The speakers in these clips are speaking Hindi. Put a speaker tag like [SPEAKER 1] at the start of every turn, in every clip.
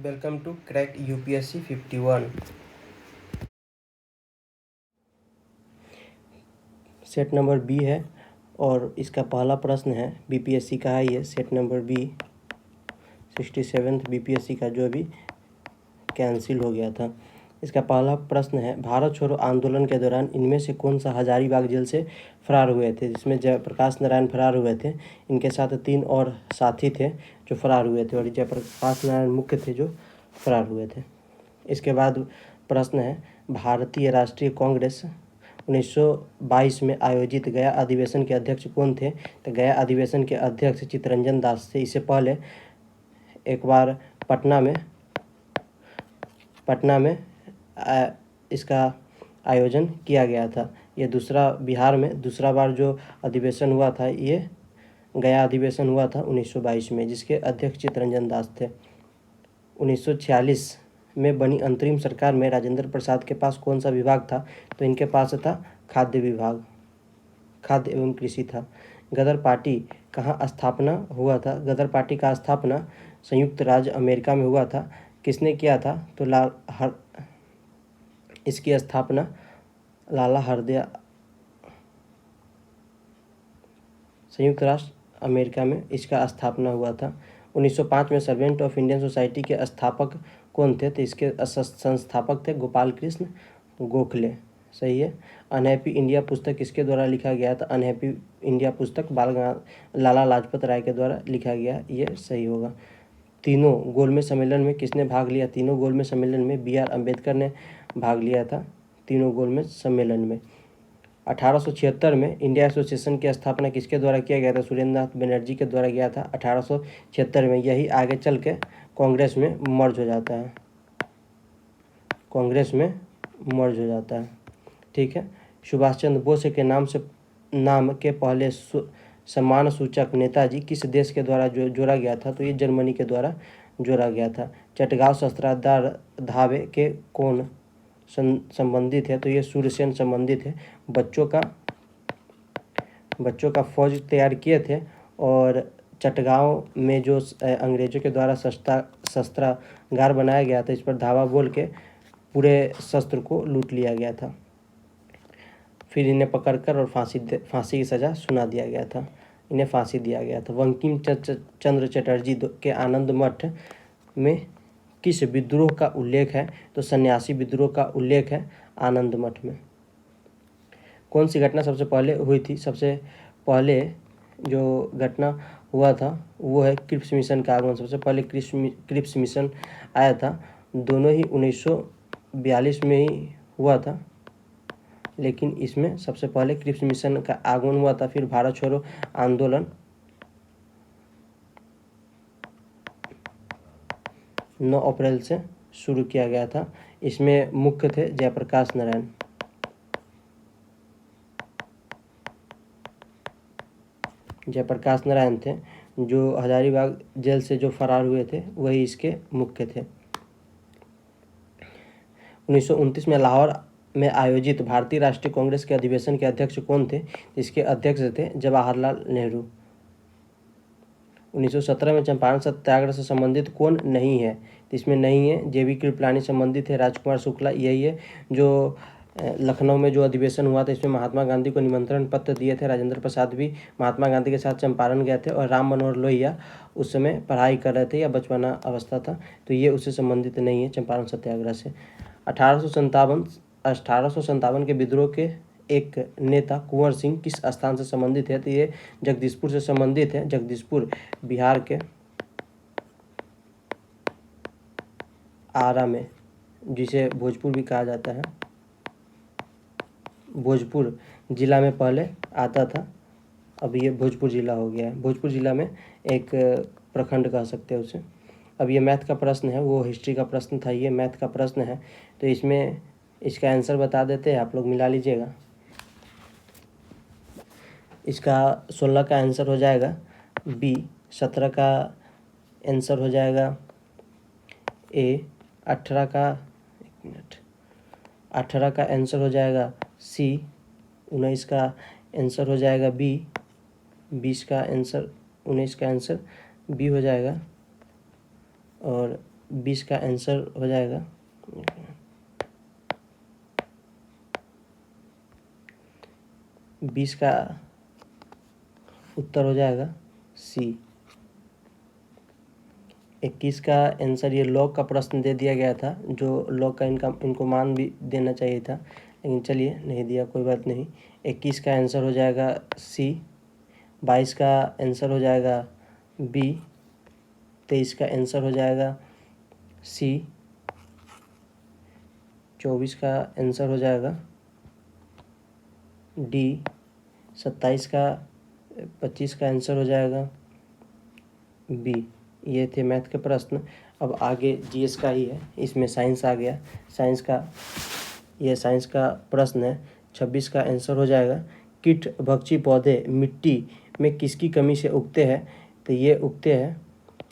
[SPEAKER 1] Welcome to crack UPSC 51। Set number B है और इसका पहला प्रश्न है, बीपीएससी का है ये set number B 67th BPSC का, जो अभी कैंसिल हो गया था। इसका पहला प्रश्न है, भारत छोड़ो आंदोलन के दौरान इनमें से कौन सा हजारीबाग जेल से फरार हुए थे, जिसमें जयप्रकाश नारायण फरार हुए थे। इनके साथ 3 और साथी थे जो फरार हुए थे और जयप्रकाश नारायण मुख्य थे जो फरार हुए थे। इसके बाद प्रश्न है, भारतीय राष्ट्रीय कांग्रेस 1922 में आयोजित गया अधिवेशन के अध्यक्ष कौन थे। तो गया अधिवेशन के अध्यक्ष चित्तरंजन दास थे। इससे पहले एक बार पटना में इसका आयोजन किया गया था। ये बिहार में दूसरा बार जो अधिवेशन हुआ था, ये गया अधिवेशन हुआ था 1922 में, जिसके अध्यक्ष चित्तरंजन दास थे। 1946 में बनी अंतरिम सरकार में राजेंद्र प्रसाद के पास कौन सा विभाग था। तो इनके पास था खाद्य विभाग, खाद्य एवं कृषि था। गदर पार्टी कहाँ स्थापना हुआ था। गदर पार्टी का स्थापना संयुक्त राज्य अमेरिका में हुआ था। किसने किया था। तो इसकी स्थापना लाला हरदयाल, संयुक्त राष्ट्र अमेरिका में इसका स्थापना हुआ था। 1905 में सर्वेंट ऑफ इंडियन सोसाइटी के स्थापक कौन थे। तो इसके संस्थापक थे गोपाल कृष्ण गोखले। सही है। अनहैप्पी इंडिया पुस्तक किसके द्वारा लिखा गया था। अनहैप्पी इंडिया पुस्तक लाला लाजपत राय के द्वारा लिखा गया, ये सही होगा। तीनों गोलमेज सम्मेलन में किसने भाग लिया। तीनों गोलमेज सम्मेलन में बी आर अम्बेडकर ने भाग लिया था। तीनों गोलमेज सम्मेलन में 1876 में इंडिया एसोसिएशन की स्थापना किसके द्वारा किया गया था। सुरेंद्र नाथ बनर्जी के द्वारा किया था 1876 में। यही आगे चल के कांग्रेस में मर्ज हो जाता है, कांग्रेस में मर्ज हो जाता है। ठीक है। सुभाष चंद्र बोस के नाम के पहले सम्मान सूचक नेताजी किस देश के द्वारा जोड़ा गया था। तो ये जर्मनी के द्वारा जोड़ा गया था। चटगांव शस्त्रागार धावे के कौन संबंधित है। तो ये सूर्यसेन संबंधित है। बच्चों का फौज तैयार किए थे और चटगांव में जो अंग्रेजों के द्वारा शस्त्रागार बनाया गया था, इस पर धावा बोल के पूरे शस्त्र को लूट लिया गया था। फिर इन्हें पकड़कर और फांसी की सज़ा सुना दिया गया था। इन्हें फांसी दिया गया था। बंकिम चंद्र चटर्जी के आनंद मठ में किस विद्रोह का उल्लेख है। तो सन्यासी विद्रोह का उल्लेख है आनंद मठ में। कौन सी घटना सबसे पहले हुई थी। सबसे पहले जो घटना हुआ था वो है क्रिप्स मिशन का आगमन। सबसे पहले क्रिप्स मिशन आया था। दोनों ही 1942 में ही हुआ था, लेकिन इसमें सबसे पहले क्रिप्स मिशन का आगमन हुआ था। फिर भारत छोड़ो आंदोलन 9 अप्रैल से शुरू किया गया था। इसमें मुख्य थे जयप्रकाश नारायण। जयप्रकाश नारायण थे। जो हजारीबाग जेल से जो फरार हुए थे वही इसके मुख्य थे। 1929 में लाहौर में आयोजित भारतीय राष्ट्रीय कांग्रेस के अधिवेशन के अध्यक्ष कौन थे। इसके अध्यक्ष थे जवाहरलाल नेहरू। 1917 में चंपारण सत्याग्रह से संबंधित कौन नहीं है। इसमें नहीं है जेबी कृपलानी संबंधित है। राजकुमार शुक्ला यही है। जो लखनऊ में जो अधिवेशन हुआ था, इसमें महात्मा गांधी को निमंत्रण पत्र दिए थे। राजेंद्र प्रसाद भी महात्मा गांधी के साथ चंपारण गए थे और राम मनोहर लोहिया उस समय पढ़ाई कर रहे थे या बचपना अवस्था था, तो ये उससे संबंधित नहीं है चंपारण सत्याग्रह से। 1857 के विद्रोह के एक नेता कुंवर सिंह किस स्थान से संबंधित है। तो ये जगदीशपुर से संबंधित है। जगदीशपुर बिहार के आरा में, जिसे भोजपुर भी कहा जाता है, भोजपुर जिला में पहले आता था, अब ये भोजपुर जिला हो गया है। भोजपुर जिला में एक प्रखंड कह सकते हैं उसे। अब ये मैथ का प्रश्न है, वो हिस्ट्री का प्रश्न था, ये मैथ का प्रश्न है। तो इसमें इसका आंसर बता देते हैं, आप लोग मिला लीजिएगा। इसका 16 का आंसर हो जाएगा बी, 17 का आंसर हो जाएगा ए, 18 का आंसर हो जाएगा सी, 19 का आंसर हो जाएगा बी, 19 का आंसर बी हो जाएगा और 20 का आंसर हो जाएगा 20 का उत्तर हो जाएगा सी। 21 का आंसर ये लॉग का प्रश्न दे दिया गया था, जो लॉग का इनको मान भी देना चाहिए था, लेकिन चलिए नहीं दिया, कोई बात नहीं। 21 का आंसर हो जाएगा सी। 22 का आंसर हो जाएगा बी। 23 का आंसर हो जाएगा सी। 24 का आंसर हो जाएगा डी। 27 का 25 का आंसर हो जाएगा बी। ये थे मैथ के प्रश्न। अब आगे जीएस का ही है, इसमें साइंस आ गया। साइंस का प्रश्न है। 26 का आंसर हो जाएगा कीट भक्षी पौधे मिट्टी में किसकी कमी से उगते हैं? तो ये उगते हैं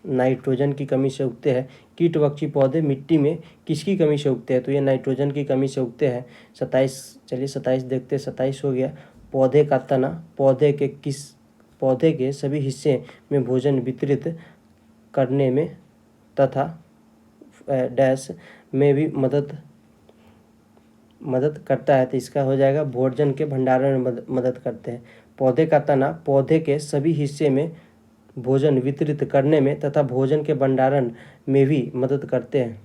[SPEAKER 1] नाइट्रोजन की कमी से उगते हैं। कीट भक्षी पौधे मिट्टी में किसकी कमी से उगते हैं? तो ये नाइट्रोजन की कमी से उगते हैं। 27, चलिए 27 देखते हैं। 27 हो गया पौधे का तना पौधे के सभी हिस्से में भोजन वितरित करने में तथा डैश में भी मदद करता है। तो इसका हो जाएगा भोजन के भंडारण में मदद करते हैं। पौधे का तना पौधे के सभी हिस्से में भोजन वितरित करने में तथा भोजन के भंडारण में भी मदद करते हैं।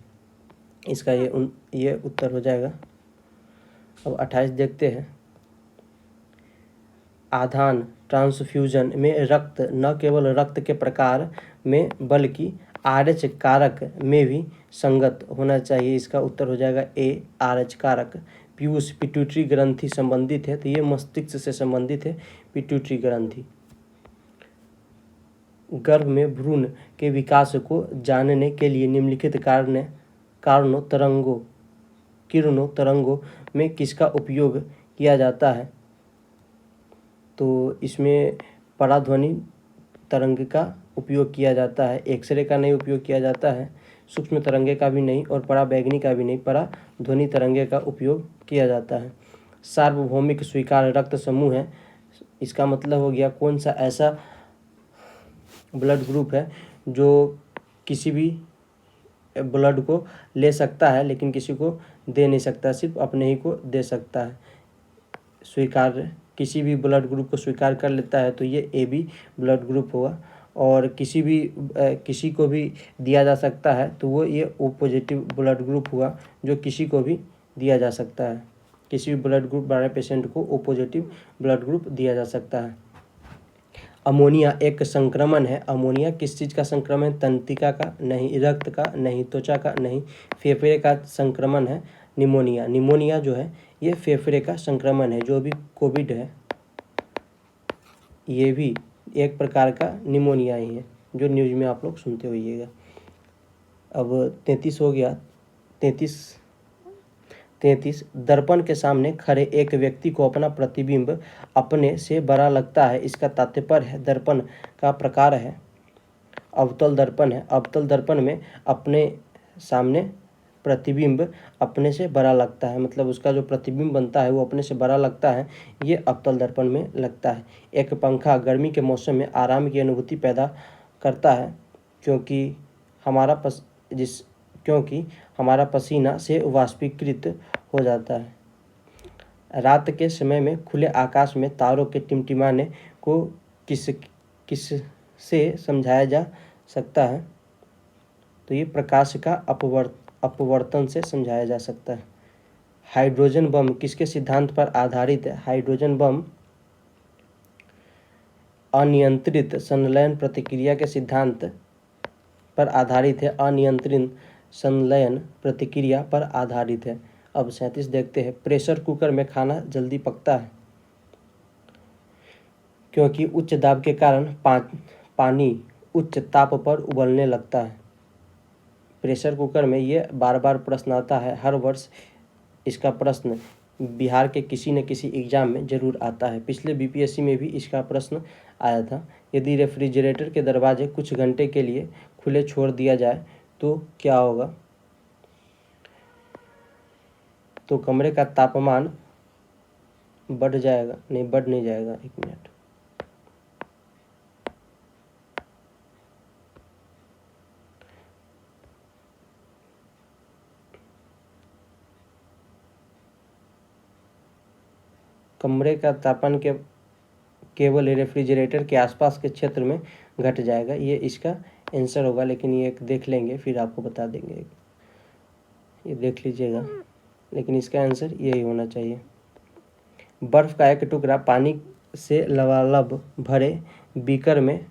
[SPEAKER 1] इसका ये उत्तर हो जाएगा। अब 28 देखते हैं। आधान ट्रांसफ्यूजन में रक्त न केवल रक्त के प्रकार में बल्कि आरएच कारक में भी संगत होना चाहिए। इसका उत्तर हो जाएगा ए, आरएच कारक। पीयूष पिट्यूटरी ग्रंथि संबंधित है, तो ये मस्तिष्क से संबंधित है पिट्यूटरी ग्रंथि। गर्भ में भ्रूण के विकास को जानने के लिए निम्नलिखित किरणों तरंगों में किसका उपयोग किया जाता है? तो इसमें पराध्वनि तरंग का उपयोग किया जाता है। एक्सरे का नहीं उपयोग किया जाता है, सूक्ष्म तरंगे का भी नहीं और पराबैंगनी का भी नहीं, पराध्वनि तरंगे का उपयोग किया जाता है। सार्वभौमिक स्वीकार रक्त समूह है। इसका मतलब हो गया कौन सा ऐसा ब्लड ग्रुप है जो किसी भी ब्लड को ले सकता है लेकिन किसी को दे नहीं सकता, सिर्फ अपने ही को दे सकता है। स्वीकार किसी भी ब्लड ग्रुप को स्वीकार कर लेता है तो ये ए बी ब्लड ग्रुप होगा। और किसी को भी दिया जा सकता है तो वो ये ओ पॉजिटिव ब्लड ग्रुप हुआ, जो किसी को भी दिया जा सकता है। किसी भी ब्लड ग्रुप वाले पेशेंट को ओ पॉजिटिव ब्लड ग्रुप दिया जा सकता है। अमोनिया एक संक्रमण है। अमोनिया किस चीज़ का संक्रमण है? तंत्रिका का नहीं, रक्त का नहीं, त्वचा का नहीं, फेफड़े का संक्रमण है निमोनिया। निमोनिया जो है ये फेफड़े का संक्रमण है। जो भी कोविड है ये भी एक प्रकार का निमोनिया ही है, जो न्यूज़ में आप लोग सुनते होइएगा। अब 33 हो गया। 33 दर्पण के सामने खड़े एक व्यक्ति को अपना प्रतिबिंब अपने से बड़ा लगता है। इसका तात्पर्य है दर्पण का प्रकार है अवतल दर्पण है। अवतल दर्पण में अपने सामने प्रतिबिंब अपने से बड़ा लगता है, मतलब उसका जो प्रतिबिंब बनता है वो अपने से बड़ा लगता है, ये अवतल दर्पण में लगता है। एक पंखा गर्मी के मौसम में आराम की अनुभूति पैदा करता है क्योंकि हमारा पसीना से वाष्पीकृत हो जाता है। रात के समय में खुले आकाश में तारों के टिमटिमाने को किस से समझाया जा सकता है? तो ये प्रकाश का अपवर्तन से समझाया जा सकता है। हाइड्रोजन बम किसके सिद्धांत पर आधारित है? हाइड्रोजन बम अनियंत्रित संलयन प्रतिक्रिया के सिद्धांत पर आधारित है। अनियंत्रित संलयन प्रतिक्रिया पर आधारित है। अब 37 देखते हैं। प्रेशर कुकर में खाना जल्दी पकता है क्योंकि उच्च दाब के कारण पानी उच्च ताप पर उबलने लगता है। प्रेशर कुकर में ये बार बार प्रश्न आता है, हर वर्ष इसका प्रश्न बिहार के किसी न किसी एग्जाम में जरूर आता है। पिछले बीपीएससी में भी इसका प्रश्न आया था। यदि रेफ्रिजरेटर के दरवाजे कुछ घंटे के लिए खुले छोड़ दिया जाए तो क्या होगा? तो कमरे का तापमान बढ़ जाएगा, नहीं बढ़ नहीं जाएगा, एक मिनट। कमरे का तापमान के केवल रेफ्रिजरेटर के आसपास के क्षेत्र में घट जाएगा। ये इसका आंसर होगा, लेकिन ये एक देख लेंगे फिर आपको बता देंगे, ये देख लीजिएगा, लेकिन इसका आंसर यही होना चाहिए। बर्फ़ का एक टुकड़ा पानी से लबालब भरे बीकर में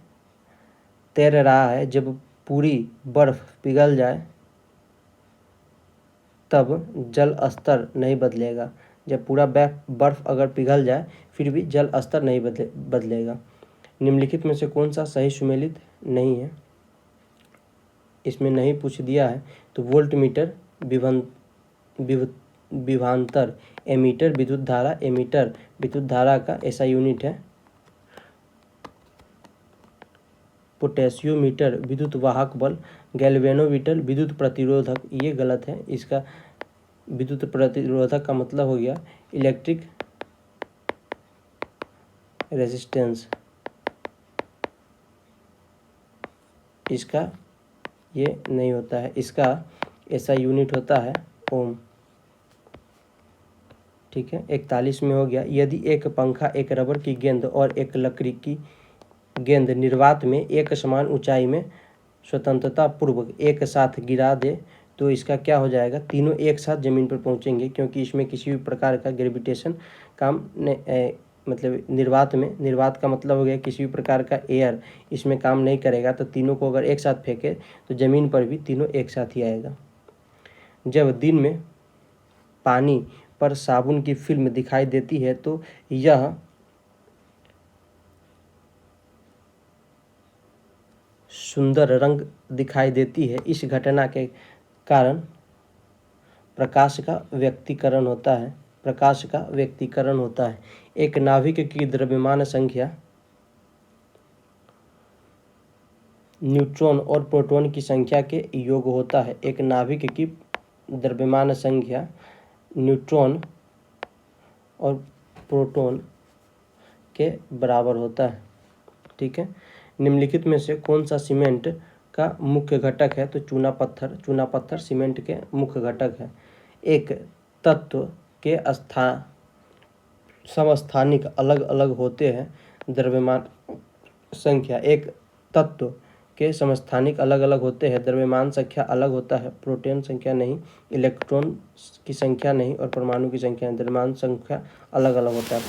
[SPEAKER 1] तैर रहा है। जब पूरी बर्फ़ पिघल जाए तब जल स्तर नहीं बदलेगा। जब पूरा बर्फ़ अगर पिघल जाए फिर भी जल स्तर नहीं बदलेगा। निम्नलिखित में से कौन सा सही सुमेलित नहीं है? इसमें नहीं पूछ दिया है तो वोल्ट मीटर, विभवांतर, एमीटर विद्युत धारा, एमीटर विद्युत धारा का ऐसा यूनिट है। पोटेशियोमीटर विद्युत वाहक बल, गैल्वेनोमीटर विद्युत प्रतिरोधक, ये गलत है। इसका विद्युत प्रतिरोधक का मतलब हो गया इलेक्ट्रिक रेजिस्टेंस, इसका ये नहीं होता है। इसका ऐसा यूनिट होता है ओम। ठीक है, 41 में हो गया। यदि एक पंखा एक रबर की गेंद और एक लकड़ी की गेंद निर्वात में एक समान ऊंचाई में स्वतंत्रता पूर्वक एक साथ गिरा दे तो इसका क्या हो जाएगा? तीनों एक साथ ज़मीन पर पहुंचेंगे, क्योंकि इसमें किसी भी प्रकार का ग्रेविटेशन काम मतलब निर्वात का मतलब हो गया किसी भी प्रकार का एयर इसमें काम नहीं करेगा। तो तीनों को अगर एक साथ फेंके तो ज़मीन पर भी तीनों एक साथ ही आएगा। जब दिन में पानी पर साबुन की फिल्म दिखाई देती है तो यह सुंदर रंग दिखाई देती है। इस घटना के कारण प्रकाश का व्यक्तीकरण होता है। प्रकाश का व्यक्तीकरण होता है। एक नाभिक की द्रव्यमान संख्या न्यूट्रॉन और प्रोटॉन की संख्या के योग होता है। एक नाभिक की द्रव्यमान संख्या न्यूट्रॉन और प्रोटॉन के बराबर होता है। ठीक है, निम्नलिखित में से कौन सा सीमेंट का मुख्य घटक है? तो चूना पत्थर। चूना पत्थर सीमेंट के मुख्य घटक है। एक तत्व के समस्थानिक अलग अलग होते हैं। द्रव्यमान संख्या, एक तत्व के समस्थानिक अलग अलग होते हैं, द्रव्यमान संख्या अलग होता है, प्रोटॉन संख्या नहीं, इलेक्ट्रॉन की संख्या नहीं और परमाणु की संख्या नहीं। द्रव्यमान संख्या अलग अलग होता है।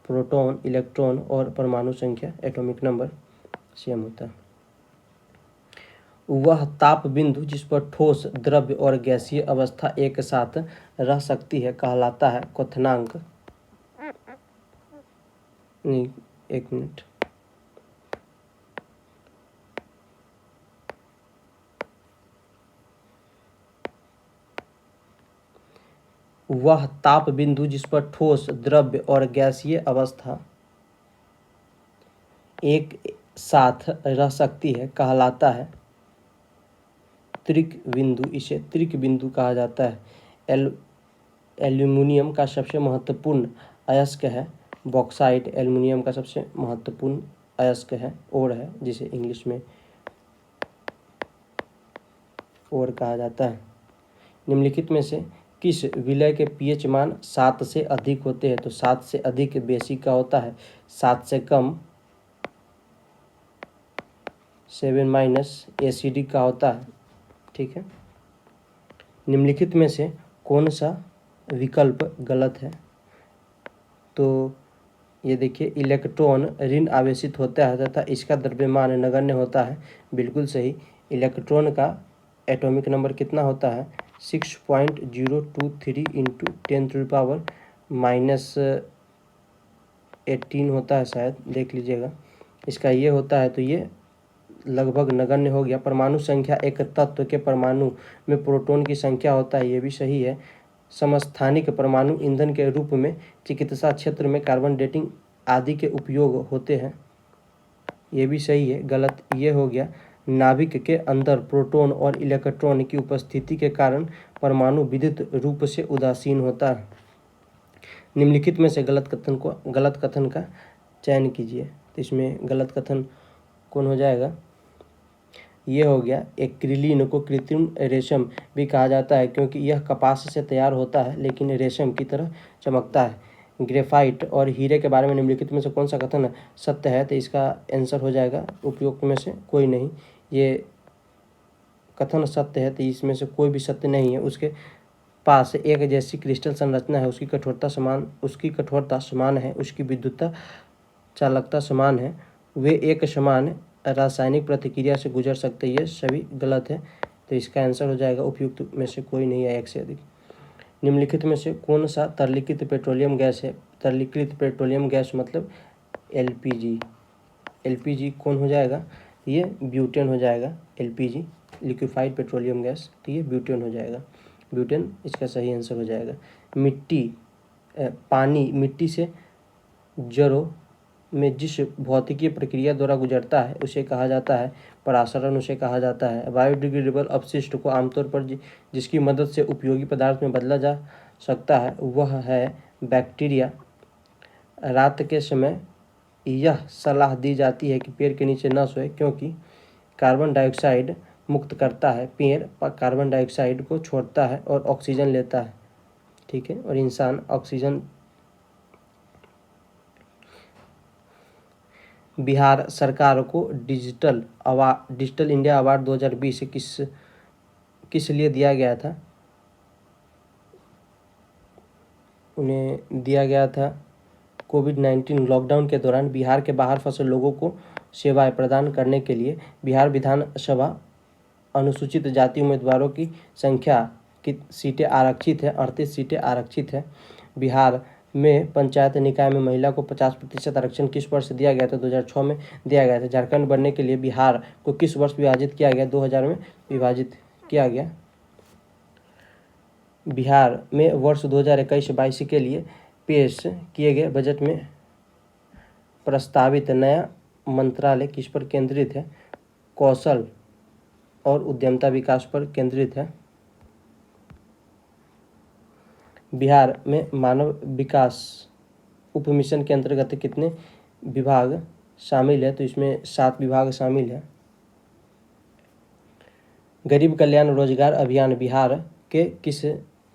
[SPEAKER 1] प्रोटॉन, इलेक्ट्रॉन और परमाणु संख्या एटॉमिक नंबर सेम होता है। वह ताप बिंदु जिस पर ठोस, द्रव्य और गैसीय अवस्था एक साथ रह सकती है कहलाता है क्वथनांक। नहीं, एक मिनट। वह ताप बिंदु जिस पर ठोस, द्रव्य और गैसीय अवस्था एक साथ रह सकती है कहलाता है त्रिक बिंदु। इसे त्रिक बिंदु कहा जाता है। एल्यूमिनियम का सबसे महत्वपूर्ण अयस्क है बॉक्साइट। एल्यूमिनियम का सबसे महत्वपूर्ण अयस्क है, ओर है, जिसे इंग्लिश में ओर कहा जाता है। निम्नलिखित में से किस विलय के पीएच मान 7 से अधिक होते हैं? तो 7 से अधिक बेसिक का होता है, 7 से कम 7- एसिडिक का होता है। ठीक है, निम्नलिखित में से कौन सा विकल्प गलत है? तो ये देखिए, इलेक्ट्रॉन ऋण आवेशित होता है तथा इसका द्रव्यमान नगण्य होता है। बिल्कुल सही। इलेक्ट्रॉन का एटॉमिक नंबर कितना होता है? 6.023 × 10⁻⁻18 होता है शायद, देख लीजिएगा। इसका ये होता है तो ये लगभग नगण्य हो गया। परमाणु संख्या, एक तत्व के परमाणु में प्रोटॉन की संख्या होता है, ये भी सही है। समस्थानिक परमाणु ईंधन के रूप में चिकित्सा क्षेत्र में कार्बन डेटिंग आदि के उपयोग होते हैं, ये भी सही है। गलत ये हो गया, नाभिक के अंदर प्रोटॉन और इलेक्ट्रॉन की उपस्थिति के कारण परमाणु विद्युत रूप से उदासीन होता है। निम्नलिखित में से गलत कथन का चयन कीजिए। तो इसमें गलत कथन कौन हो जाएगा? ये हो गया, एक्रिलीन को कृत्रिम रेशम भी कहा जाता है क्योंकि यह कपास से तैयार होता है लेकिन रेशम की तरह चमकता है। ग्रेफाइट और हीरे के बारे में निम्नलिखित में से कौन सा कथन सत्य है? तो इसका आंसर हो जाएगा उपयुक्त में से कोई नहीं। ये कथन सत्य है, तो इसमें से कोई भी सत्य नहीं है। उसके पास एक जैसी क्रिस्टल संरचना है, उसकी कठोरता समान है, उसकी विद्युतता चालकता समान है, वे एक समान रासायनिक प्रतिक्रिया से गुजर सकते हैं। ये सभी गलत है, तो इसका आंसर हो जाएगा उपयुक्त में से कोई नहीं है, एक से अधिक। निम्नलिखित में से कौन सा तरलीकृत पेट्रोलियम गैस है? तरलीकृत पेट्रोलियम गैस मतलब एलपीजी। एलपीजी कौन हो जाएगा? ये ब्यूटेन हो जाएगा। एलपीजी लिक्विफाइड पेट्रोलियम गैस, तो ये ब्यूटेन हो जाएगा। ब्यूटेन इसका सही आंसर हो जाएगा। पानी मिट्टी से जड़ों में जिस भौतिकीय प्रक्रिया द्वारा गुजरता है उसे कहा जाता है परासरण, उसे कहा जाता है। बायोडिग्रेडेबल अपशिष्ट को आमतौर पर जिसकी मदद से उपयोगी पदार्थ में बदला जा सकता है वह है बैक्टीरिया। रात के समय यह सलाह दी जाती है कि पेड़ के नीचे न सोए, क्योंकि कार्बन डाइऑक्साइड मुक्त करता है, पेड़ कार्बन डाइऑक्साइड को छोड़ता है और ऑक्सीजन लेता है। ठीक है, और इंसान ऑक्सीजन। बिहार सरकार को डिजिटल इंडिया अवार्ड 2020 किस लिए दिया गया था? उन्हें दिया गया था कोविड-19 लॉकडाउन के दौरान बिहार के बाहर फंसे लोगों को सेवाएं प्रदान करने के लिए। बिहार विधानसभा अनुसूचित जाति उम्मीदवारों की संख्या की सीटें आरक्षित है, 38 सीटें आरक्षित है। बिहार में पंचायत निकाय में महिला को 50% आरक्षण किस वर्ष दिया गया था? 2006 में दिया गया था। झारखंड बनने के लिए बिहार को किस वर्ष विभाजित किया गया? 2000 में विभाजित किया गया। बिहार में वर्ष 2021-22 के लिए पेश किए गए बजट में प्रस्तावित नया मंत्रालय किस पर केंद्रित है? कौशल और उद्यमिता विकास पर केंद्रित है। बिहार में मानव विकास उपमिशन के अंतर्गत कितने विभाग शामिल है? तो इसमें 7 विभाग शामिल है। गरीब कल्याण रोजगार अभियान बिहार के किस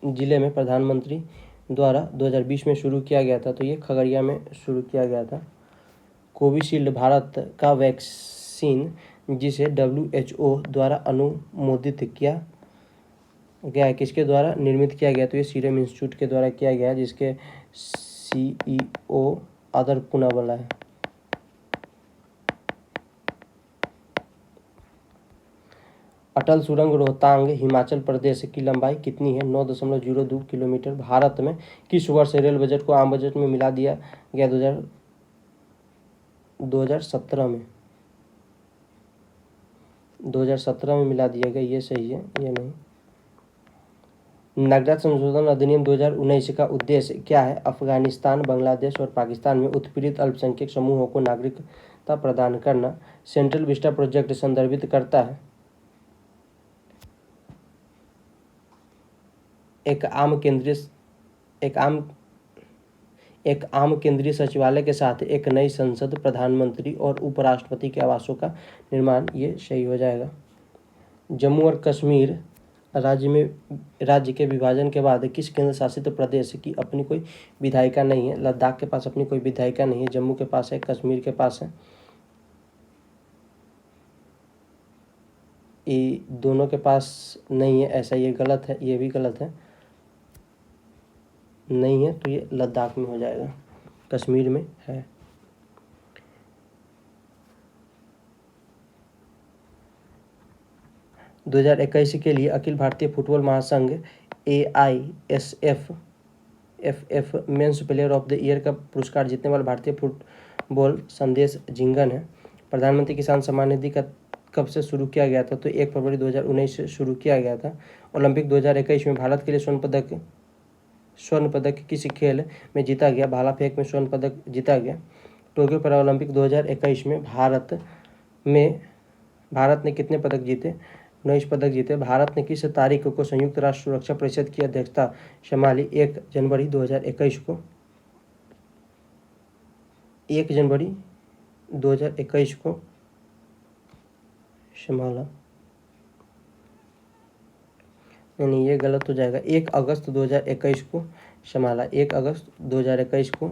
[SPEAKER 1] जिले में प्रधानमंत्री द्वारा 2020 में शुरू किया गया था? तो ये खगड़िया में शुरू किया गया था। कोविशील्ड भारत का वैक्सीन जिसे WHO द्वारा अनुमोदित किया गया है, किसके द्वारा निर्मित किया गया? तो ये सीरम इंस्टीट्यूट के द्वारा किया गया है, जिसके CEO आदर पूनावाला है। अटल सुरंग रोहतांग हिमाचल प्रदेश की लंबाई कितनी है? 9.02 किलोमीटर। भारत में किस वर्ष रेल बजट को आम बजट में मिला दिया गया? 2017 में। 2017 में मिला दिया गया, ये सही है, ये नहीं। नागरिकता संशोधन अधिनियम 2019 का उद्देश्य क्या है? अफगानिस्तान, बांग्लादेश और पाकिस्तान में उत्पीड़ित अल्पसंख्यक समूहों को नागरिकता प्रदान करना। सेंट्रल विस्टा प्रोजेक्ट संदर्भित करता है एक आम केंद्रीय सचिवालय के साथ एक नई संसद, प्रधानमंत्री और उपराष्ट्रपति के आवासों का निर्माण। ये सही हो जाएगा। जम्मू और कश्मीर राज्य के विभाजन के बाद किस केंद्र शासित प्रदेश की अपनी कोई विधायिका नहीं है? लद्दाख के पास अपनी कोई विधायिका नहीं है। जम्मू के पास है, कश्मीर के पास है। ये दोनों के पास नहीं है, ऐसा ये गलत है, ये भी गलत है, नहीं है, तो ये लद्दाख में हो जाएगा, कश्मीर में है। दो 2021 के लिए अखिल भारतीय फुटबॉल महासंघ AISF men's player of the year का पुरस्कार जीतने वाला भारतीय फुटबॉल संदेश झिंगन है। प्रधानमंत्री किसान सम्मान निधि का कब से शुरू किया गया था? तो 1 फरवरी 2019 से शुरू किया गया था। ओलंपिक 2021 में भारत के लिए स्वर्ण पदक किस खेल में जीता गया? भाला फेंक में स्वर्ण पदक जीता गया। टोक्यो पैरा ओलंपिक 2021 में भारत ने कितने पदक जीते? 19 पदक जीते। भारत ने किस तारीख को संयुक्त राष्ट्र सुरक्षा परिषद की अध्यक्षता संभाली? 1 जनवरी 2021 को। 1 जनवरी 2021 को संभाला। नहीं, ये गलत हो जाएगा। 1 अगस्त 2021 को संभाला, 1 अगस्त 2021 को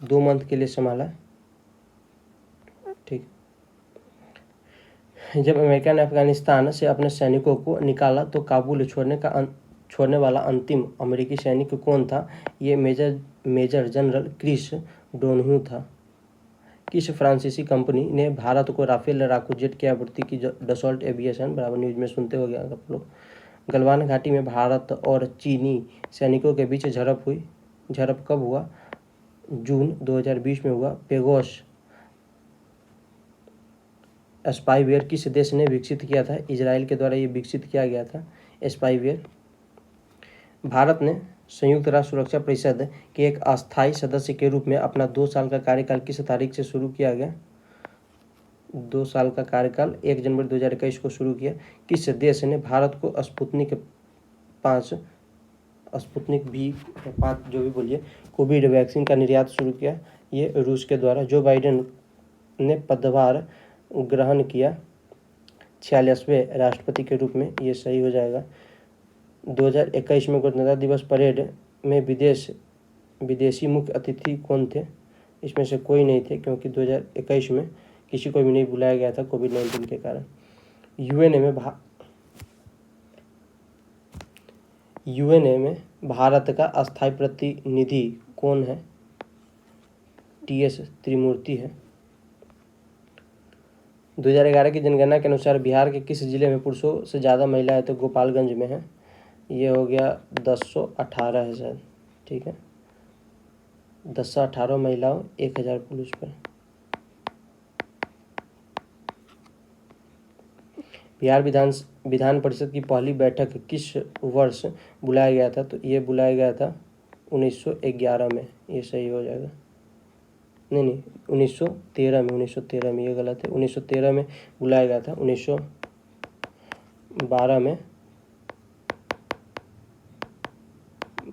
[SPEAKER 1] दो मंथ के लिए संभाला। ठीक। जब अमेरिका ने अफगानिस्तान से अपने सैनिकों को निकाला तो काबुल छोड़ने वाला अंतिम अमेरिकी सैनिक कौन था? ये मेजर जनरल क्रिस डोनह्यू था। किस फ्रांसीसी कंपनी ने भारत को राफेल लड़ाकू जेट की आपूर्ति की? Dassault aviation. बराबर न्यूज में सुनते हो गया आप लोग। गलवान घाटी में भारत और चीनी सैनिकों के बीच झड़प हुई। झड़प कब हुआ? जून 2020 में हुआ। पेगोस स्पाईवेयर किस देश ने विकसित किया था? इजराइल के द्वारा ये विकसित किया गया था स्पाईवेयर। भारत ने संयुक्त राष्ट्र सुरक्षा परिषद के एक अस्थायी सदस्य के रूप में अपना 2 साल का कार्यकाल किस तारीख से शुरू किया गया? 2 साल का कार्यकाल 1 जनवरी 2021 को शुरू किया। किस देश ने भारत को स्पुतनिक 5 जो भी बोलिए कोविड वैक्सीन का निर्यात शुरू किया? ये रूस के द्वारा। जो बाइडेन ने पदभार ग्रहण किया 46वें राष्ट्रपति के रूप में? ये सही हो जाएगा। 2021 में गणतंत्र दिवस परेड में विदेशी मुख्य अतिथि कौन थे? इसमें से कोई नहीं थे, क्योंकि 2021 में किसी को भी नहीं बुलाया गया था कोविड-19 के कारण। यूएनए में भारत का अस्थायी प्रतिनिधि कौन है? टीएस त्रिमूर्ति है। 2011 की जनगणना के अनुसार बिहार के किस जिले में पुरुषों से ज़्यादा महिलाएं? तो गोपालगंज में है। ये हो गया 1018 है शायद। ठीक है, 1018 महिलाओं 1000 पुरुष पर। बिहार विधान परिषद की पहली बैठक किस वर्ष बुलाया गया था? तो ये बुलाया गया था 1911 में। ये सही हो जाएगा। नहीं, 1913 में। ये गलत है। 1913 में बुलाया गया था। 1912 में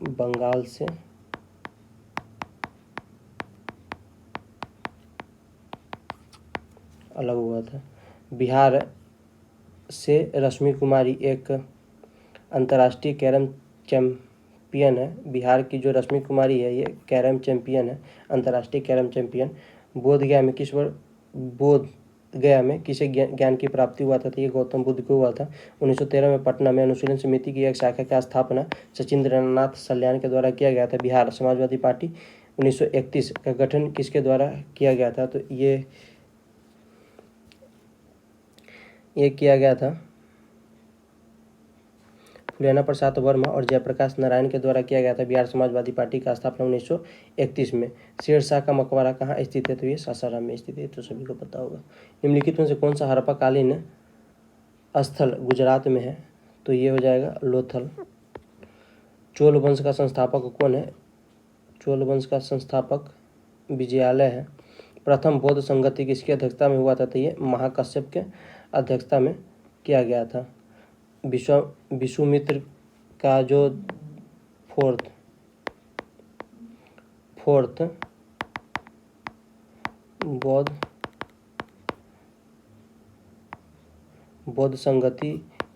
[SPEAKER 1] बंगाल से अलग हुआ था। बिहार से रश्मि कुमारी एक अंतर्राष्ट्रीय कैरम चैंपियन है। बिहार की जो रश्मि कुमारी है ये कैरम चैंपियन है, अंतर्राष्ट्रीय कैरम चैंपियन। बोधगया में किसे ज्ञान की प्राप्ति हुआ था? तो ये गौतम बुद्ध को हुआ था। 1913 में पटना में अनुशीलन समिति की एक शाखा का स्थापना सचिंद्रनाथ सल्यान के द्वारा किया गया था। बिहार समाजवादी पार्टी 1931 का गठन किसके द्वारा किया गया था? तो ये किया गया था फुलेना प्रसाद वर्मा और जयप्रकाश नारायण के द्वारा किया गया था। बिहार समाजवादी पार्टी का स्थापना 1931 में। शेरशाह का मकबरा कहाँ स्थित है? तो ये सासाराम में स्थित है, तो सभी को पता होगा। निम्नलिखित में से कौन सा हड़प्पाकालीन स्थल गुजरात में है? तो ये हो जाएगा लोथल। चोल वंश का संस्थापक कौन है? चोल वंश का संस्थापक विजयालय है। प्रथम बौद्ध संगति किसकी अध्यक्षता में हुआ था? तो ये महाकश्यप के अध्यक्षता में किया गया था। विश्वामित्र का जो फोर्थ बौद्ध संगति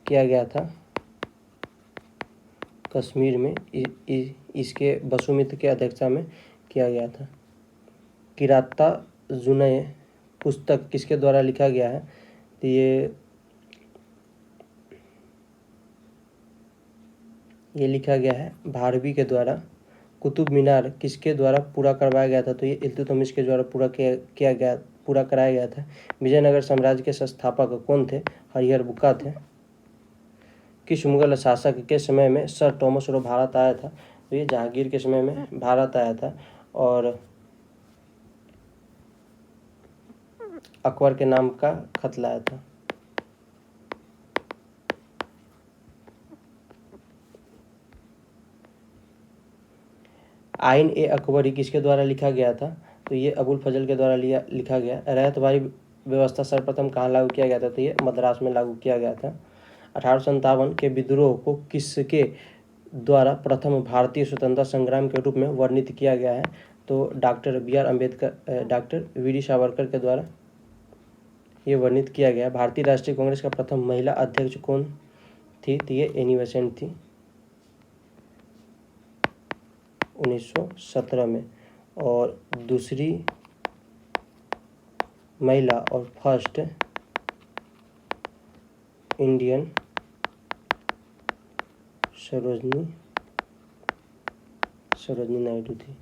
[SPEAKER 1] किया गया था कश्मीर में। इसके वसुमित्र के अध्यक्षता में किया गया था। किरातार्जुनीय पुस्तक किसके द्वारा लिखा गया है? तो ये लिखा गया है भारवी के द्वारा। कुतुब मीनार किसके द्वारा पूरा करवाया गया था? तो ये इल्तुतमिश के द्वारा पूरा कराया गया था। विजयनगर साम्राज्य के संस्थापक कौन थे? हरिहर बुक्का थे। किस मुगल शासक के समय में सर टॉमस रो भारत आया था? तो ये जहांगीर के समय में भारत आया था और अकबर के नाम का खत लाया था। आइन ए अकबरी किसके द्वारा लिखा गया था? तो ये अबुल फजल के द्वारा लिखा गया। रैयतवाड़ी व्यवस्था सर्वप्रथम कहाँ लागू किया गया था? तो ये मद्रास में लागू किया गया था। 1857 के विद्रोह को किसके द्वारा प्रथम भारतीय स्वतंत्रता संग्राम के रूप में वर्णित किया गया है? तो डॉक्टर वी डी सावरकर के द्वारा ये वर्णित किया गया। भारतीय राष्ट्रीय कांग्रेस का प्रथम महिला अध्यक्ष कौन थी तो ये एनी बेसेंट थी 1917 में। और दूसरी महिला और फर्स्ट इंडियन सरोजनी नायडू थी।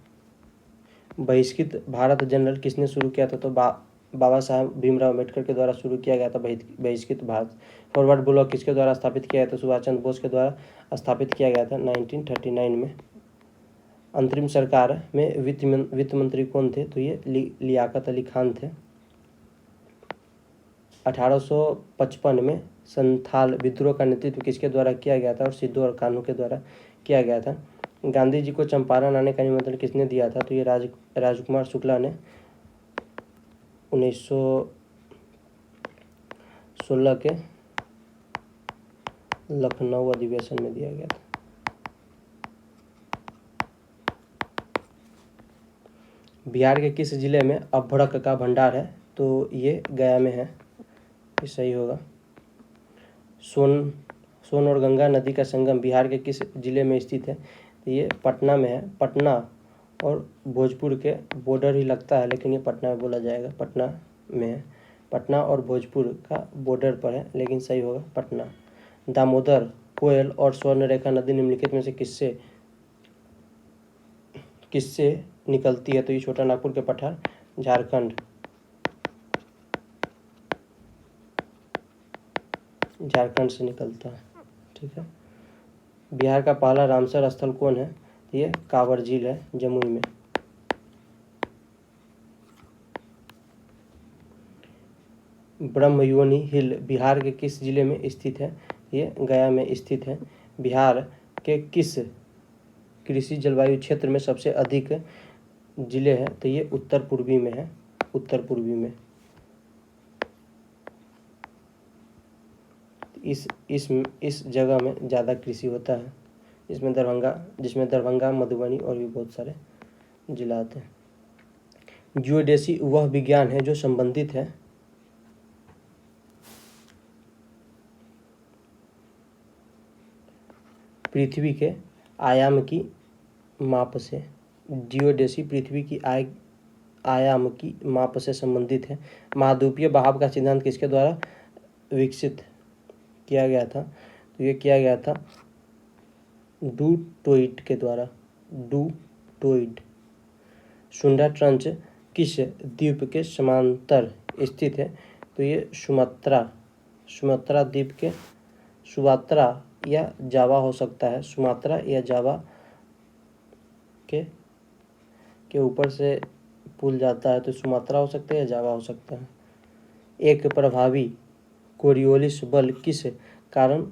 [SPEAKER 1] बहिष्कृत भारत जनरल किसने शुरू किया था? तो बाबा साहब भीमराव अम्बेडकर के द्वारा शुरू किया गया था बहिष्कृत भारत। फॉरवर्ड ब्लॉक किसके द्वारा स्थापित किया गया? तो सुभाष चंद्र बोस के द्वारा स्थापित किया गया था 1939 में। अंतरिम सरकार में वित्त मंत्री कौन थे? तो ये लियाकत अली खान थे। 1855 में संथाल विद्रोह का नेतृत्व किसके द्वारा किया गया था? और सिद्धू और कान्हू के द्वारा किया गया था। गांधी जी को चंपारण आने का निमंत्रण किसने दिया था? तो ये राजकुमार शुक्ला ने 1916 के लखनऊ अधिवेशन में दिया गया था। बिहार के किस जिले में अभ्रक का भंडार है? तो ये गया में है, ये सही होगा। सोन और गंगा नदी का संगम बिहार के किस जिले में स्थित है? तो ये पटना में है। पटना और भोजपुर के बॉर्डर ही लगता है, लेकिन ये पटना में बोला जाएगा, पटना में है। पटना और भोजपुर का बॉर्डर पर है, लेकिन सही होगा पटना। दामोदर, कोयल और स्वर्णरेखा नदी निम्नलिखित में से किससे निकलती है? तो ये छोटा नागपुर के पठार, झारखंड से निकलता है। ठीक है। बिहार का पहला रामसर स्थल कौन है? ये कांवर झील है, जमुई में। ब्रह्मयोनी हिल बिहार के किस जिले में स्थित है? ये गया में स्थित है। बिहार के किस कृषि जलवायु क्षेत्र में सबसे अधिक जिले हैं? तो ये उत्तर पूर्वी में है, उत्तर पूर्वी में। इस जगह में ज़्यादा कृषि होता है, जिसमें दरभंगा, मधुबनी और भी बहुत सारे जिला आते हैं। जियोडेसी वह विज्ञान है जो संबंधित है पृथ्वी के आयाम की माप से। जियोडेसी पृथ्वी की आयाम की माप से संबंधित है। महाद्वीपीय बहाव का सिद्धांत किसके द्वारा विकसित किया गया था? तो ये किया गया था डू टोइट के द्वारा, डू टोइट। सुंडा ट्रंच किस द्वीप के समांतर स्थित है? तो ये सुमात्रा द्वीप के, सुमात्रा या जावा हो सकता है, सुमात्रा या जावा के ऊपर से पुल जाता है, तो सुमात्रा हो सकता है या जावा हो सकता है। एक प्रभावी कोरियोलिस बल किस कारण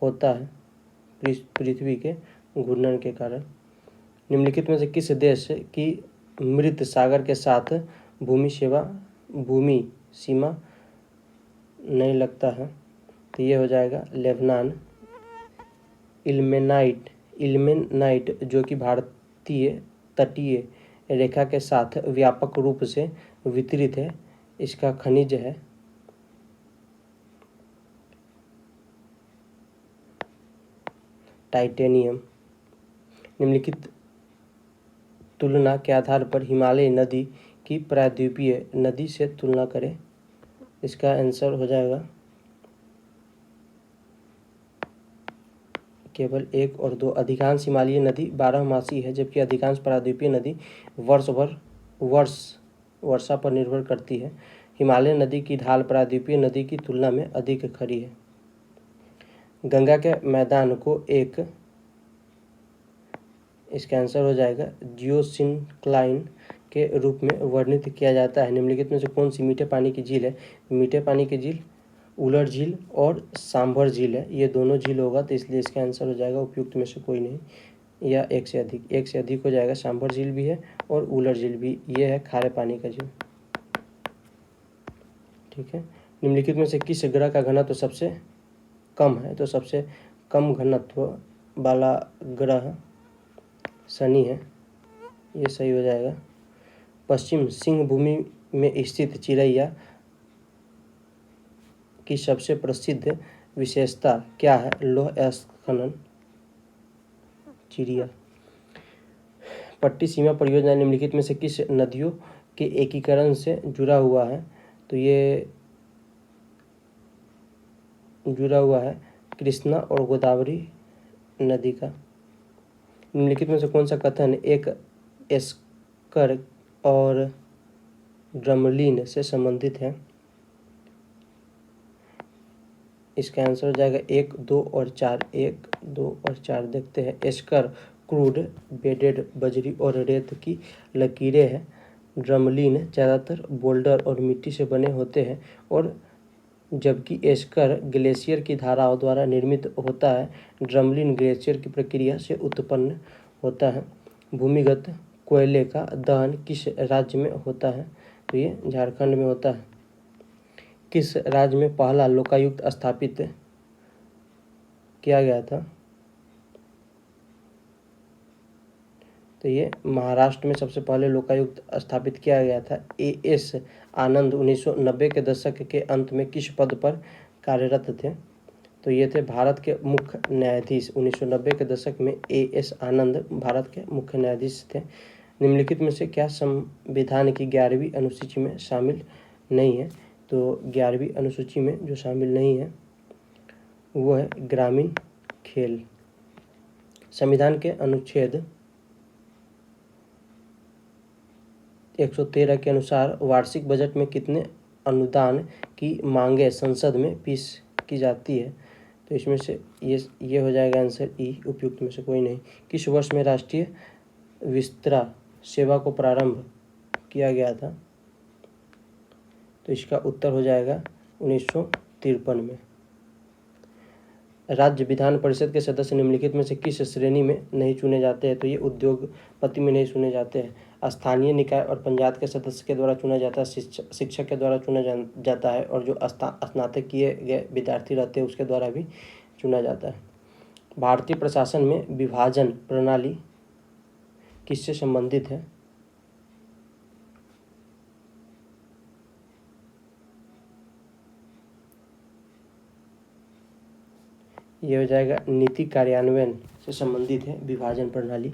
[SPEAKER 1] होता है? पृथ्वी के घूर्णन के कारण। निम्नलिखित में से किस देश की मृत सागर के साथ भूमि सीमा नहीं लगता है? तो ये हो जाएगा लेबनान। इल्मेनाइट जो कि भारतीय तटीय रेखा के साथ व्यापक रूप से वितरित है, इसका खनिज है टाइटेनियम। निम्नलिखित तुलना के आधार पर हिमालय नदी की प्रायद्वीपीय नदी से तुलना करें। इसका आंसर हो जाएगा केवल 1 और 2। अधिकांश हिमालयी नदी 12मासी है, जबकि अधिकांश प्रायद्वीपीय नदी वर्षा पर निर्भर करती है। हिमालय नदी की ढाल प्रायद्वीपीय नदी की तुलना में अधिक खड़ी है। गंगा के मैदान को इसका आंसर हो जाएगा जियोसिंक्लाइन के रूप में वर्णित किया जाता है। निम्नलिखित में से कौन सी मीठे पानी की झील है? मीठे पानी की झील उलर झील और सांभर झील है। ये दोनों झील होगा, तो इसलिए इसका आंसर हो जाएगा उपयुक्त में से कोई नहीं, या एक से अधिक हो जाएगा। सांभर झील भी है और उलर झील भी। ये है खारे पानी का झील। ठीक है। निम्नलिखित में से किस ग्रह का घनत्व सबसे कम है? तो सबसे कम घनत्व वाला ग्रह शनि है, ये सही हो जाएगा। पश्चिम सिंह भूमि में स्थित चिरैया की सबसे प्रसिद्ध विशेषता क्या है? लौह स्खलन चिड़िया। पट्टी सीमा परियोजना निम्नलिखित में से किस नदियों के एकीकरण से जुड़ा हुआ है? तो ये जुड़ा हुआ है कृष्णा और गोदावरी नदी का। निम्नलिखित में से कौन सा कथन एक एस्कर और ड्रमलिन से संबंधित है? इसका आंसर हो जाएगा 1, 2 और 4। 1, 2 और 4 देखते हैं। एस्कर क्रूड बेडेड बजरी और रेत की लकीरें हैं। ड्रमलिन ज़्यादातर बोल्डर और मिट्टी से बने होते हैं, और जबकि एस्कर ग्लेशियर की धाराओं द्वारा निर्मित होता है, ड्रमलिन ग्लेशियर की प्रक्रिया से उत्पन्न होता है। भूमिगत कोयले का दहन किस राज्य में होता है? तो ये झारखंड में होता है। किस राज्य में पहला लोकायुक्त स्थापित किया गया था? तो ये महाराष्ट्र में सबसे पहले लोकायुक्त स्थापित किया गया था। एएस आनंद 1990 के दशक के अंत में किस पद पर कार्यरत थे? तो ये थे भारत के मुख्य न्यायाधीश। 1990 के दशक में एएस आनंद भारत के मुख्य न्यायाधीश थे। निम्नलिखित में से क्या संविधान की 11वीं अनुसूची में शामिल नहीं है? तो 11वीं अनुसूची में जो शामिल नहीं है वो है ग्रामीण खेल। संविधान के अनुच्छेद 113 के अनुसार वार्षिक बजट में कितने अनुदान की मांगें संसद में पेश की जाती है? तो इसमें से ये हो जाएगा आंसर ई, उपयुक्त में से कोई नहीं। किस वर्ष में राष्ट्रीय विस्तार सेवा को प्रारंभ किया गया था? तो इसका उत्तर हो जाएगा 1953 में। राज्य विधान परिषद के सदस्य निम्नलिखित में से किस श्रेणी में नहीं चुने जाते हैं? तो ये उद्योगपति में नहीं चुने जाते हैं। स्थानीय निकाय और पंचायत के सदस्य के द्वारा चुना जाता है, शिक्षक के द्वारा चुना जाता है, और जो स्नातक किए गए विद्यार्थी रहते हैं उसके द्वारा भी चुना जाता है। भारतीय प्रशासन में विभाजन प्रणाली किससे संबंधित है? ये हो जाएगा नीति कार्यान्वयन से संबंधित है विभाजन प्रणाली।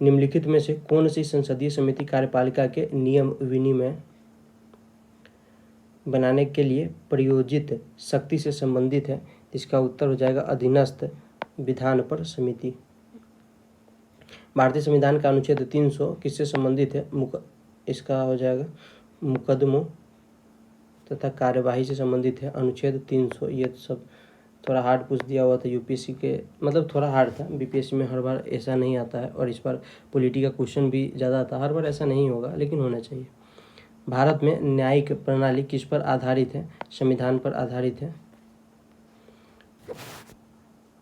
[SPEAKER 1] निम्नलिखित में से कौन सी संसदीय समिति कार्यपालिका के नियम विनिमय बनाने के लिए प्रयोजित शक्ति से संबंधित है? इसका उत्तर हो जाएगा अधीनस्थ विधान पर समिति। भारतीय संविधान का अनुच्छेद 300 किससे संबंधित है? इसका हो जाएगा मुकदमों तथा कार्यवाही से संबंधित है अनुच्छेद 300। ये सब थोड़ा हार्ड पूछ दिया हुआ था यूपीएससी के, मतलब थोड़ा हार्ड था। बीपीएससी में हर बार ऐसा नहीं आता है, और इस बार पॉलिटी का क्वेश्चन भी ज़्यादा आता है। हर बार ऐसा नहीं होगा, लेकिन होना चाहिए। भारत में न्यायिक प्रणाली किस पर आधारित है? संविधान पर आधारित है।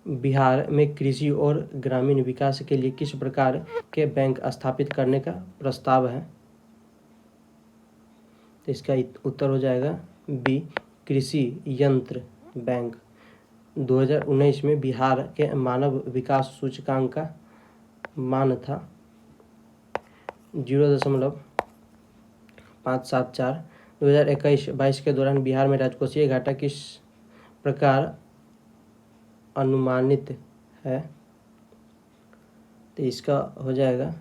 [SPEAKER 1] बिहार में कृषि और ग्रामीण विकास के लिए किस प्रकार के बैंक स्थापित करने का प्रस्ताव है? तो इसका उत्तर हो जाएगा बी, कृषि यंत्र बैंक। 2019 में बिहार के मानव विकास सूचकांक का मान था 0.574। 2021-22 के दौरान बिहार में राजकोषीय घाटा किस प्रकार अनुमानित है? तो इसका हो जाएगा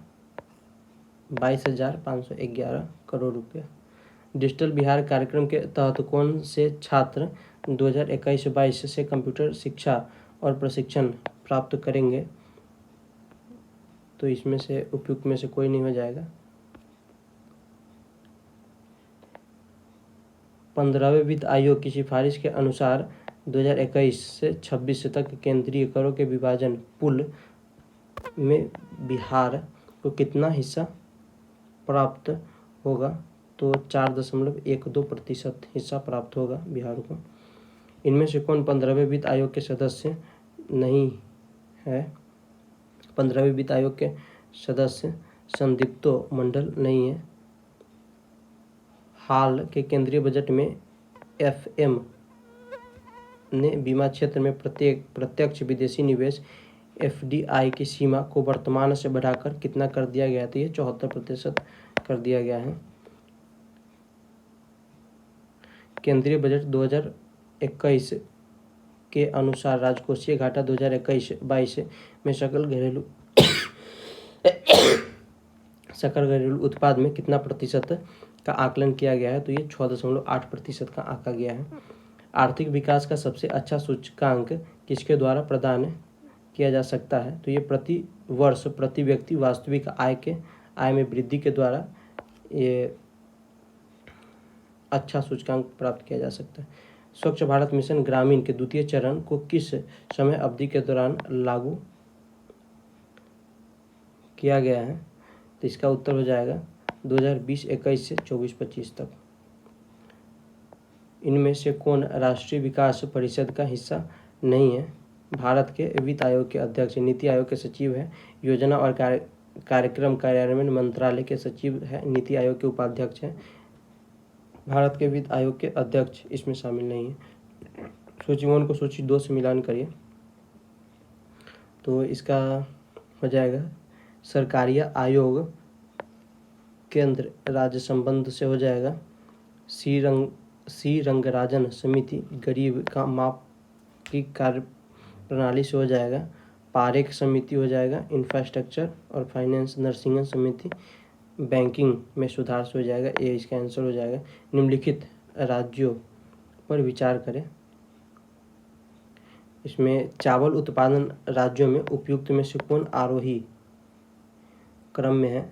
[SPEAKER 1] 22,511 करोड़ रुपये। डिजिटल बिहार कार्यक्रम के तहत कौन से छात्र 2021-22 से कंप्यूटर शिक्षा और प्रशिक्षण प्राप्त करेंगे? तो इसमें से उपयुक्त में से कोई नहीं हो जाएगा। 15वें वित्त आयोग की सिफारिश के अनुसार 2021 से 26 तक केंद्रीय करों के विभाजन पुल में बिहार को कितना हिस्सा प्राप्त होगा? तो 4.12% हिस्सा प्राप्त होगा बिहार को। इनमें से कौन 15वें वित्त आयोग के सदस्य नहीं है? 15वें वित्त आयोग के सदस्य संदिग्धो मंडल नहीं है। हाल के केंद्रीय बजट में एफएम ने बीमा क्षेत्र में प्रत्यक्ष विदेशी निवेश एफडीआई की सीमा को वर्तमान से बढ़ाकर कितना कर दिया गया? तो ये 74% कर दिया गया है। केंद्रीय बजट 2021 के अनुसार राजकोषीय घाटा 2021-22 में सकल घरेलू उत्पाद में कितना प्रतिशत का आकलन किया गया है? तो ये 6.8% का आंका गया है। आर्थिक विकास का सबसे अच्छा सूचकांक किसके द्वारा प्रदान किया जा सकता है? तो ये प्रति वर्ष प्रति व्यक्ति वास्तविक आय में वृद्धि के द्वारा ये अच्छा सूचकांक प्राप्त किया जा सकता है। स्वच्छ भारत मिशन ग्रामीण के द्वितीय चरण को किस समय अवधि के दौरान लागू किया गया है? तो इसका उत्तर हो जाएगा 2020-21 से 24-25 तक। इनमें से कौन राष्ट्रीय विकास परिषद का हिस्सा नहीं है? भारत के वित्त आयोग के अध्यक्ष, नीति आयोग के सचिव है, योजना और कार्यक्रम कार्यान्वयन मंत्रालय के सचिव है, नीति आयोग के उपाध्यक्ष हैं। भारत के वित्त आयोग के अध्यक्ष इसमें शामिल नहीं है। सूची 1 को सूची 2 से मिलान करिए तो इसका हो जाएगा सरकारी आयोग केंद्र राज्य संबंध से हो जाएगा सी रंगराजन समिति, गरीब का माप की कार्य प्रणाली से हो जाएगा पारेख समिति हो जाएगा, इंफ्रास्ट्रक्चर और फाइनेंस नरसिंहन समिति, बैंकिंग में सुधार से हो जाएगा। ये इसका आंसर हो जाएगा। निम्नलिखित राज्यों पर विचार करें। इसमें चावल उत्पादन राज्यों में उपयुक्त में से कौन आरोही क्रम में है?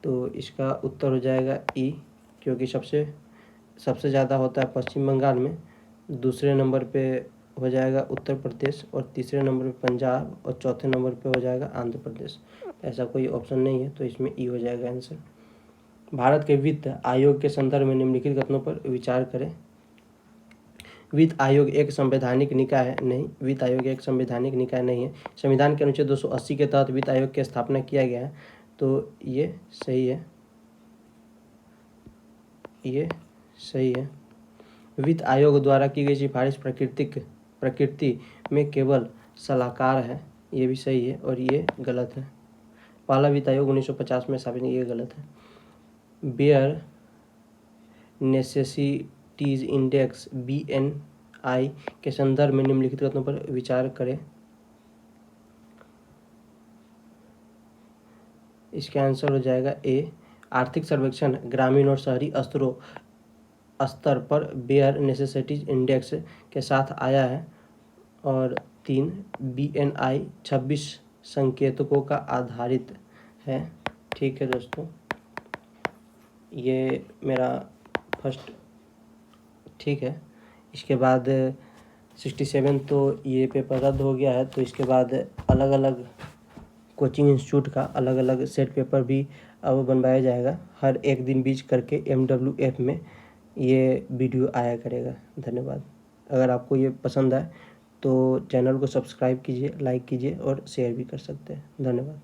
[SPEAKER 1] तो इसका उत्तर हो जाएगा ई, क्योंकि सबसे ज़्यादा होता है पश्चिम बंगाल में, दूसरे नंबर पे हो जाएगा उत्तर प्रदेश और तीसरे नंबर पे पंजाब और चौथे नंबर पे हो जाएगा आंध्र प्रदेश। ऐसा कोई ऑप्शन नहीं है तो इसमें ई हो जाएगा आंसर। भारत के वित्त आयोग के संदर्भ में निम्नलिखित कथनों पर विचार करें। वित्त आयोग एक संवैधानिक निकाय है? नहीं, वित्त आयोग एक संवैधानिक निकाय नहीं है। संविधान के अनुच्छेद 280 के तहत वित्त आयोग की स्थापना किया गया है, तो ये सही है, ये सही है। वित्त आयोग द्वारा की गई सिफारिश प्रकृति में केवल सलाहकार है, ये भी सही है और ये गलत है। पहला वित्त आयोग 1950 में स्थापित, ये गलत है। बेयर नेसेसिटीज इंडेक्स BNI के संदर्भ में निम्नलिखित कथनों पर विचार करें। इसका आंसर हो जाएगा ए, आर्थिक सर्वेक्षण ग्रामीण और शहरी स्तर पर बेयर नेसेसिटीज इंडेक्स के साथ आया है। और 3 BNI 26 संकेतकों का आधारित है। ठीक है दोस्तों, ये मेरा फर्स्ट ठीक है। इसके बाद 67 तो ये पेपर रद्द हो गया है, तो इसके बाद अलग अलग कोचिंग इंस्टीट्यूट का अलग अलग सेट पेपर भी अब बनवाया जाएगा। हर एक दिन बीच करके MWF में ये वीडियो आया करेगा। धन्यवाद। अगर आपको ये पसंद आए तो चैनल को सब्सक्राइब कीजिए, लाइक कीजिए और शेयर भी कर सकते हैं। धन्यवाद।